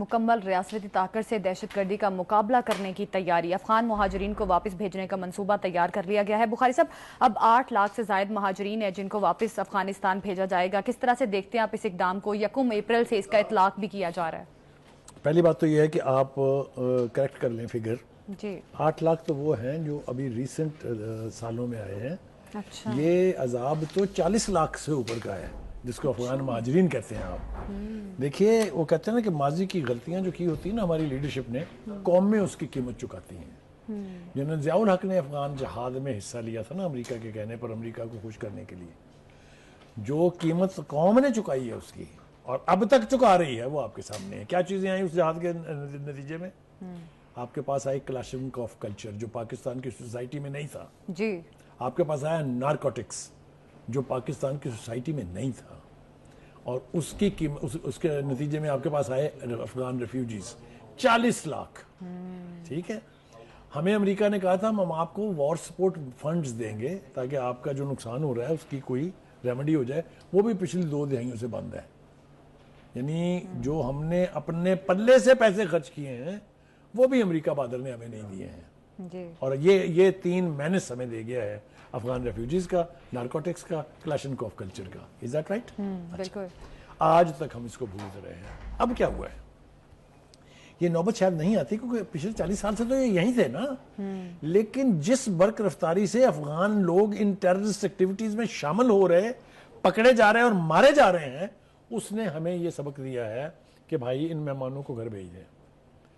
مکمل ریاستی طاقت سے دہشت گردی کا مقابلہ کرنے کی تیاری، افغان مہاجرین کو واپس بھیجنے کا منصوبہ تیار کر لیا گیا ہے۔ بخاری صاحب، اب 8 لاکھ سے زائد مہاجرین ہیں جن کو واپس افغانستان بھیجا جائے گا، کس طرح سے دیکھتے ہیں آپ اس اقدام کو؟ 1 اپریل سے اس کا اطلاق بھی کیا جا رہا ہے۔ پہلی بات تو یہ ہے کہ آپ کریکٹ کر لیں فگر جی 8 لاکھ تو وہ ہیں جو ابھی ریسنٹ سالوں میں آئے ہیں۔ اچھا، یہ عذاب تو 40 لاکھ سے اوپر کا ہے جس کو افغان مہاجرین کہتے ہیں آپ۔ دیکھیے وہ کہتے ہیں نا کہ ماضی کی غلطیاں جو کی ہوتی ہیں نا ہماری لیڈرشپ نے، قوم میں اس کی قیمت چکاتی ہیں۔ جنرل ضیاء الحق نے افغان جہاد میں حصہ لیا تھا نا امریکہ کے کہنے پر، امریکہ کو خوش کرنے کے لیے، جو قیمت قوم نے چکائی ہے اس کی اور اب تک چکا رہی ہے وہ آپ کے سامنے ہے۔ کیا چیزیں آئیں اس جہاد کے نتیجے میں؟ آپ کے پاس آئی کلاشنکوف کلچر جو پاکستان کی سوسائٹی میں نہیں تھا۔ جی آپ کے پاس آیا نارکوٹکس جو پاکستان کی سوسائٹی میں نہیں تھا، اور اس کے نتیجے میں آپ کے پاس آئے افغان ریفیوجیز 40 لاکھ۔ ٹھیک ہے، ہمیں امریکہ نے کہا تھا ہم آپ کو وار سپورٹ فنڈز دیں گے تاکہ آپ کا جو نقصان ہو رہا ہے اس کی کوئی ریمیڈی ہو جائے، وہ بھی پچھلی 2 دہائیوں سے بند ہے۔ یعنی جو ہم نے اپنے پلے سے پیسے خرچ کیے ہیں وہ بھی امریکہ بادر نے ہمیں نہیں دیے ہیں۔ جی اور یہ 3 مینس ہمیں دے گیا ہے، افغان ریفیوجیز کا، نارکوٹکس کا، کلاشنکوف کلچر کا۔ Is that right? بالکل۔ آج تک ہم اس کو بھولتے رہے ہیں۔ اب کیا ہوا ہے؟ یہ نوبت شاید نہیں آتی کیونکہ پچھلے 40 سال سے تو یہ یہیں تھے نا، لیکن جس برق رفتاری سے افغان لوگ ان ٹیررسٹ ایکٹیویٹیز میں شامل ہو رہے، پکڑے جا رہے ہیں اور مارے جا رہے ہیں، اس نے ہمیں یہ سبق دیا ہے کہ بھائی ان مہمانوں کو گھر بھیج دیں،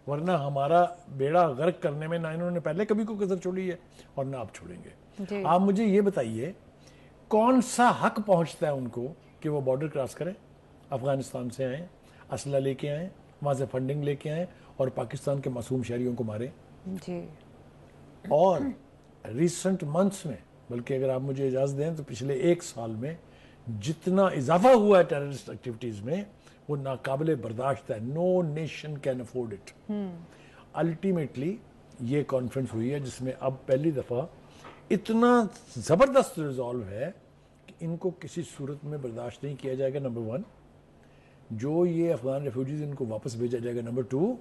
ورنہ ہمارا بیڑا غرق کرنے میں نہ انہوں نے پہلے کبھی کوئی کسر چھوڑی ہے اور نہ آپ چھوڑیں گے۔ آپ مجھے یہ بتائیے کون سا حق پہنچتا ہے ان کو کہ وہ بارڈر کراس کریں، افغانستان سے آئیں، اسلحہ لے کے آئیں، وہاں سے فنڈنگ لے کے آئیں اور پاکستان کے معصوم شہریوں کو ماریں؟ جی اور ریسنٹ منتھس میں، بلکہ اگر آپ مجھے اجازت دیں تو پچھلے 1 سال میں جتنا اضافہ ہوا ہے ٹیررسٹ ایکٹیویٹیز میں وہ ناقابل برداشت ہے۔ No nation can afford it. Ultimately یہ کانفرنس ہوئی ہے جس میں اب پہلی دفعہ اتنا زبردست ریزالو ہے کہ ان کو کسی صورت میں برداشت نہیں کیا جائے گا۔ نمبر 1 جو یہ افغان ریفیوجیز ان کو واپس بھیجا جائے گا۔ نمبر 2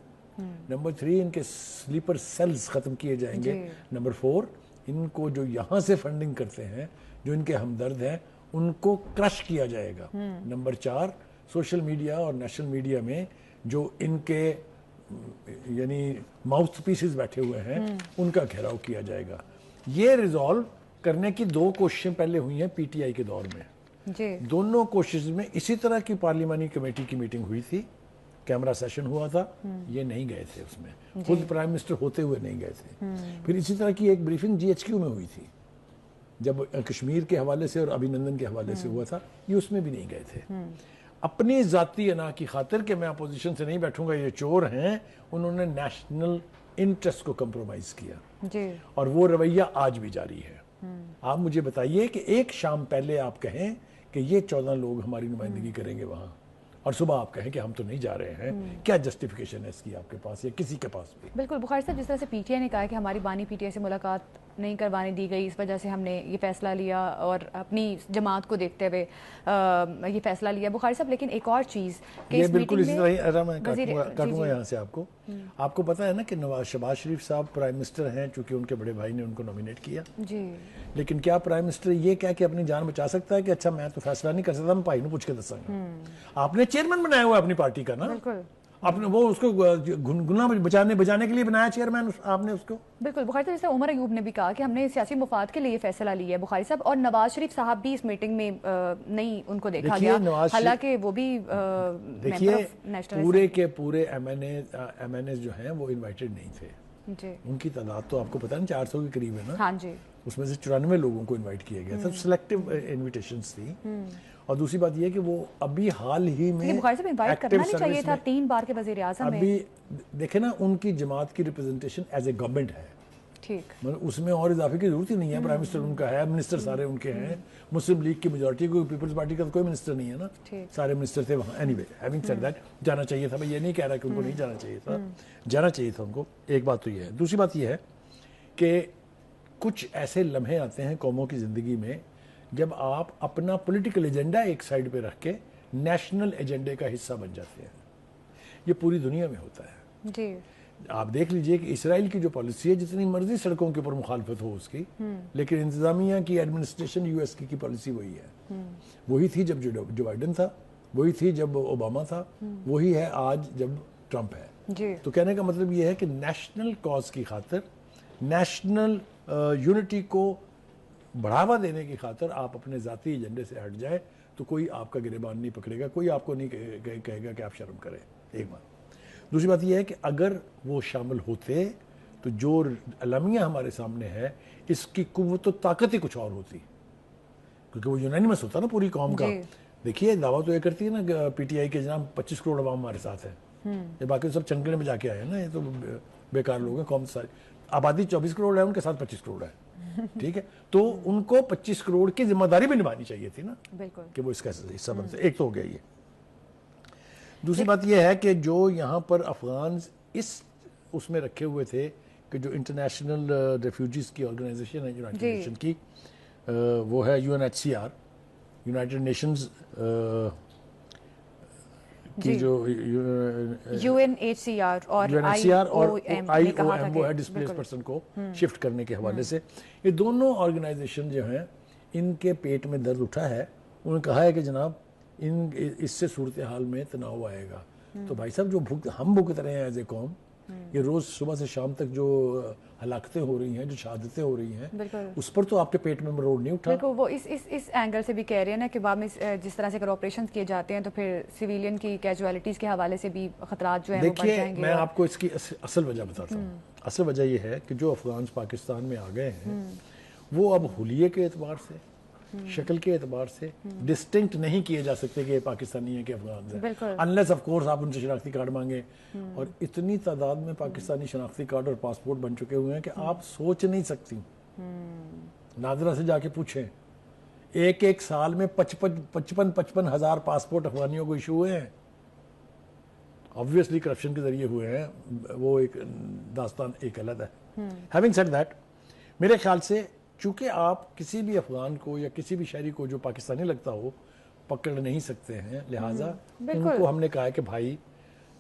نمبر 3 ان کے سلیپر سیلز ختم کیے جائیں گے۔ نمبر 4 ان کو جو یہاں سے فنڈنگ کرتے ہیں، جو ان کے ہمدرد ہیں، ان کو کرش کیا جائے گا۔ نمبر 4 سوشل میڈیا اور نیشنل میڈیا میں جو ان کے یعنی ماؤتھ پیسز بیٹھے ہوئے ہیں ان کا گھیراؤ کیا جائے گا۔ یہ ریزالو کرنے کی 2 کوششیں پہلے ہوئی ہیں پی ٹی آئی کے دور میں۔ جی دونوں کوشش میں اسی طرح کی پارلیمانی کمیٹی کی میٹنگ ہوئی تھی، کیمرہ سیشن ہوا تھا، یہ نہیں گئے تھے اس میں، خود پرائم منسٹر ہوتے ہوئے نہیں گئے تھے۔ پھر اسی طرح کی ایک بریفنگ جی ایچ کیو میں ہوئی تھی جب کشمیر کے حوالے سے اور ابھینندن کے حوالے سے ہوا تھا، یہ اس میں بھی نہیں گئے تھے۔ اپنی ذاتی انا کی خاطر کہ میں اپوزیشن سے نہیں بیٹھوں گا، یہ چور ہیں، انہوں نے نیشنل انٹرسٹ کو کمپرومائز کیا، جی اور وہ رویہ آج بھی جاری ہے۔ آپ مجھے بتائیے کہ ایک شام پہلے آپ کہیں کہ یہ 14 لوگ ہماری نمائندگی کریں گے وہاں، اور صبح آپ کہیں کہ ہم تو نہیں جا رہے ہیں، کیا جسٹیفیکیشن ہے اس کی آپ کے پاس یا کسی کے پاس بھی؟ بالکل بخاری صاحب، جس طرح سے پی ٹی آئی نے کہا کہ ہماری بانی پی ٹی آئی سے ملاقات نہیں کروانے دی گئی، اس وجہ سے ہم نے یہ فیصلہ لیا اور اپنی جماعت کو دیکھتے ہوئے یہ فیصلہ لیا۔ بخاری صاحب لیکن ایک اور چیز کہ یہ اس بالکل میٹنگ اسی طرح میں میں کاٹوں گا یہاں سے آپ کو پتا ہے نا کہ شہباز شریف صاحب پرائم منسٹر ہیں چونکہ ان کے بڑے بھائی نے ان کو نومینیٹ کیا، جی لیکن کیا پرائم منسٹر یہ کہہ کے اپنی جان بچا سکتا ہے کہ اچھا میں تو فیصلہ نہیں کر سکتا، میں بھائی نے پوچھ کے دساں گا؟ آپ نے چیئرمین بنایا ہوا اپنی پارٹی کا نا، بالکل آپ نے وہ اس کو گناہ بجانے کے لیے بنایا چیئرمین آپ نے اس کو۔ بالکل بخاری صاحب، جیسے عمر ایوب نے بھی کہا کہ ہم نے سیاسی مفاد کے لیے فیصلہ لیا ہے بخاری صاحب، اور نواز شریف صاحب بھی اس میٹنگ میں نہیں ان کو دیکھا گیا، حالانکہ وہ بھی دیکھیے پورے کے پورے ایم این اے جو ہیں وہ انوائٹڈ نہیں تھے۔ جی ان کی تعداد تو آپ کو پتا ہے 400 کے قریب ہے نا، ہاں جی، اس میں سے 94 لوگوں کو انوائٹ کیا گیا تھا، سلیکٹیو انویٹیشنز تھی۔ اور دوسری بات یہ کہ وہ ابھی حال ہی میں بخاری صاحب انوائٹ کرنا نہیں چاہیے تھا، 3 بار کے وزیر اعظم ہیں۔ ابھی دیکھیں نا ان کی جماعت کی ریپرزنٹیشن ایز اے گورنمنٹ ہے، ٹھیک، مطلب اس میں اور اضافے کی ضرورت ہی نہیں ہے۔ پرائم منسٹر ان کا ہے، منسٹر سارے ان کے ہیں، مسلم لیگ کی میجورٹی کو، پیپلز پارٹی کا کوئی منسٹر نہیں ہے نا، سارے منسٹر تھے وہاں۔ Any way having said that, جانا چاہیے تھا، میں یہ نہیں کہہ رہا کہ ان کو نہیں جانا چاہیے تھا، جانا چاہیے تھا ان کو۔ ایک بات تو یہ ہے، دوسری بات یہ ہے کہ کچھ ایسے لمحے آتے ہیں قوموں کی زندگی میں جب آپ اپنا پولیٹیکل ایجنڈا ایک سائڈ پہ رکھ کے نیشنل ایجنڈے کا حصہ بن جاتے ہیں۔ یہ پوری دنیا میں ہوتا ہے. جی آپ دیکھ لیجئے کہ اسرائیل کی جو پالیسی ہے جتنی مرضی سڑکوں کے اوپر مخالفت ہو اس کی لیکن انتظامیہ کی ایڈمنسٹریشن یو ایس کی پالیسی وہی ہے. وہی تھی جب جو بائیڈن تھا, وہی تھی جب اوباما تھا, وہی ہے آج جب ٹرمپ ہے. جی تو کہنے کا مطلب یہ ہے کہ نیشنل کاز کی خاطر, نیشنل یونٹی کو بڑھاوا دینے کی خاطر آپ اپنے ذاتی ایجنڈے سے ہٹ جائیں تو کوئی آپ کا گریبان نہیں پکڑے گا, کوئی آپ کو نہیں کہے گا کہ آپ شرم کریں. ایک بات. دوسری بات یہ ہے کہ اگر وہ شامل ہوتے تو جو اعلامیہ ہمارے سامنے ہے اس کی قوت و طاقت ہی کچھ اور ہوتی, کیونکہ وہ یونانیمس ہوتا نا پوری قوم کا. دیکھیے دعویٰ تو یہ کرتی ہے نا کہ پی ٹی آئی کے جناب 25 کروڑ عوام ہمارے ساتھ ہے, یہ باقی سب چنگڑے میں جا کے آئے ہیں نا, یہ تو بیکار لوگ ہیں. قوم ساری آبادی 24 کروڑ ہے, ان کے ساتھ 25 کروڑ ہے, ٹھیک ہے. تو ان کو 25 کروڑ کی ذمہ داری بھی نبھانی چاہیے تھی نا کہ وہ اس کا حصہ بنتے. ایک تو ہو گیا یہ. دوسری بات یہ ہے کہ جو یہاں پر افغان اس میں رکھے ہوئے تھے کہ جو انٹرنیشنل ریفیوجیز کی آرگنائزیشن ہے یونائٹڈ نیشن کی, وہ ہے UNHCR, یونائٹڈ نیشنز کی جو UNHCR اور IOM وہ ہے ڈسپلیس پرسن کو شفٹ کرنے کے حوالے سے. یہ دونوں آرگنائزیشن جو ہیں ان کے پیٹ میں درد اٹھا ہے. انہوں نے کہا ہے کہ جناب اس سے صورتحال میں تناؤ آئے گا. تو بھائی صاحب جو ہم بھگت رہے ہیں ایز اے قوم, یہ روز صبح سے شام تک جو ہلاکتیں ہو رہی ہیں, جو شہادتیں ہو رہی ہیں, اس پر تو آپ کے پیٹ میں مروڑ نہیں اٹھا. وہ اس اینگل سے بھی کہہ رہے ہیں نا کہ بعد میں جس طرح سے اگر آپریشن کیے جاتے ہیں تو پھر سویلین کی کیجوالٹیز کے حوالے سے بھی خطرات جو ہیں وہ بڑھ جائیں گے. میں آپ کو اس کی اصل وجہ بتاتا ہوں. اصل وجہ یہ ہے کہ جو افغان پاکستان میں آ گئے ہیں وہ اب حلیے کے اعتبار سے, شکل کے اعتبار سے ڈسٹنکٹ نہیں کیے جا سکتے کہ یہ پاکستانی ہیں کہ افغان ہیں, انلیس آف کورس آپ ان سے شناختی کارڈ مانگیں. اور اتنی تعداد میں پاکستانی شناختی کارڈ اور پاسپورٹ بن چکے ہوئے ہیں کہ آپ سوچ نہیں سکتی. نادرا سے جا کے پوچھیں, ایک سال میں 55 ہزار پاسپورٹ افغانیوں کو ایشو ہوئے ہیں. obviously کرپشن کے ذریعے ہوئے ہیں, وہ ایک داستان ایک الگ ہے. having said that, میرے خیال سے چونکہ آپ کسی بھی افغان کو یا کسی بھی شہری کو جو پاکستانی لگتا ہو پکڑ نہیں سکتے ہیں, لہٰذا ان کو ہم نے کہا ہے کہ بھائی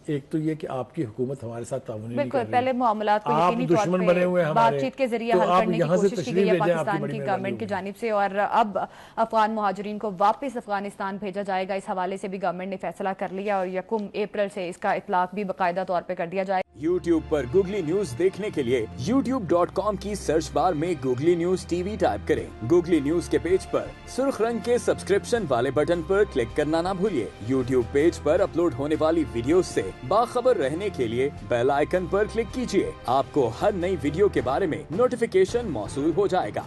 ایک تو یہ کہ آپ کی حکومت ہمارے ساتھ تعاون نہیں کر رہی, پہلے معاملات کو آپ دشمن بنے ہوئے ہیں ہمارے, بات چیت کے ذریعے تو حل آپ کرنے کی یہاں سے کوشش کی تشریف گئی ہے لے جائیں, آپ کی پاکستان بڑی کی مہربانی گورنمنٹ کی ہوگی. جانب سے. اور اب افغان مہاجرین کو واپس افغانستان بھیجا جائے گا, اس حوالے سے بھی گورنمنٹ نے فیصلہ کر لیا اور 1 اپریل سے اس کا اطلاق بھی باقاعدہ طور پہ کر دیا جائے. YouTube پر گوگلی نیوز دیکھنے کے لیے youtube.com کی سرچ بار میں گوگلی نیوز TV ٹائپ کریں. گوگلی نیوز کے پیج پر سرخ رنگ کے سبسکرپشن والے بٹن پر کلک کرنا نہ بھولیے. YouTube پیج پر اپلوڈ ہونے والی ویڈیوز سے باخبر رہنے کے لیے بیل آئیکن پر کلک کیجیے. آپ کو ہر نئی ویڈیو کے بارے میں نوٹیفیکیشن موصول ہو جائے گا.